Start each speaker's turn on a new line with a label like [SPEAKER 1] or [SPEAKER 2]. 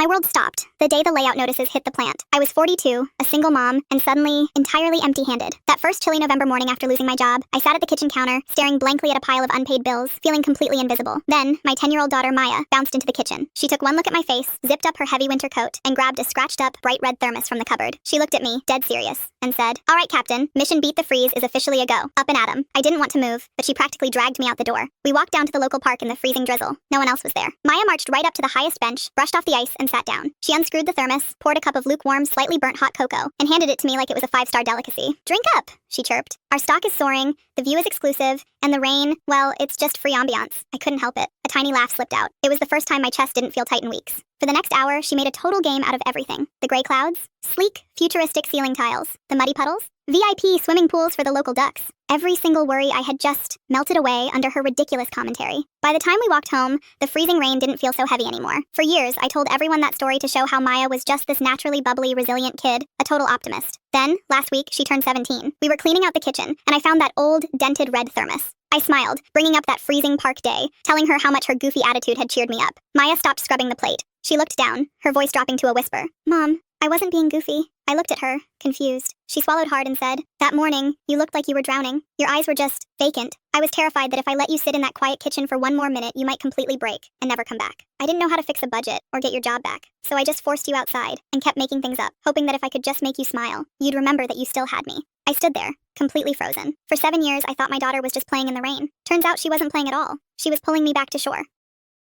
[SPEAKER 1] My world stopped the day the layout notices hit the plant. I was 42, a single mom, and suddenly entirely empty-handed. That first chilly November morning after losing my job, I sat at the kitchen counter, staring blankly at a pile of unpaid bills, feeling completely invisible. Then, my 10-year-old daughter Maya bounced into the kitchen. She took one look at my face, zipped up her heavy winter coat, and grabbed a scratched-up, bright red thermos from the cupboard. She looked at me, dead serious, and said, "All right, Captain, mission Beat the Freeze is officially a go. Up and at 'em." I didn't want to move, but she practically dragged me out the door. We walked down to the local park in the freezing drizzle. No one else was there. Maya marched right up to the highest bench, brushed off the ice, and sat down. She unscrewed the thermos, poured a cup of lukewarm, slightly burnt hot cocoa, and handed it to me like it was a five-star delicacy. "Drink up," she chirped. "Our stock is soaring, the view is exclusive, and the rain, well, it's just free ambiance." I couldn't help it. A tiny laugh slipped out. It was the first time my chest didn't feel tight in weeks. For the next hour, she made a total game out of everything. The gray clouds, sleek, futuristic ceiling tiles, the muddy puddles, VIP swimming pools for the local ducks. Every single worry I had just melted away under her ridiculous commentary. By the time we walked home, the freezing rain didn't feel so heavy anymore. For years, I told everyone that story to show how Maya was just this naturally bubbly, resilient kid, a total optimist. Then, last week, she turned 17. We were cleaning out the kitchen, and I found that old, dented red thermos. I smiled, bringing up that freezing park day, telling her how much her goofy attitude had cheered me up. Maya stopped scrubbing the plate. She looked down, her voice dropping to a whisper. "Mom, I wasn't being goofy." I looked at her, confused. She swallowed hard and said, "That morning, you looked like you were drowning. Your eyes were just vacant. I was terrified that if I let you sit in that quiet kitchen for one more minute, you might completely break and never come back. I didn't know how to fix a budget or get your job back, so I just forced you outside and kept making things up, hoping that if I could just make you smile, you'd remember that you still had me." I stood there, completely frozen. For 7 years, I thought my daughter was just playing in the rain. Turns out she wasn't playing at all. She was pulling me back to shore.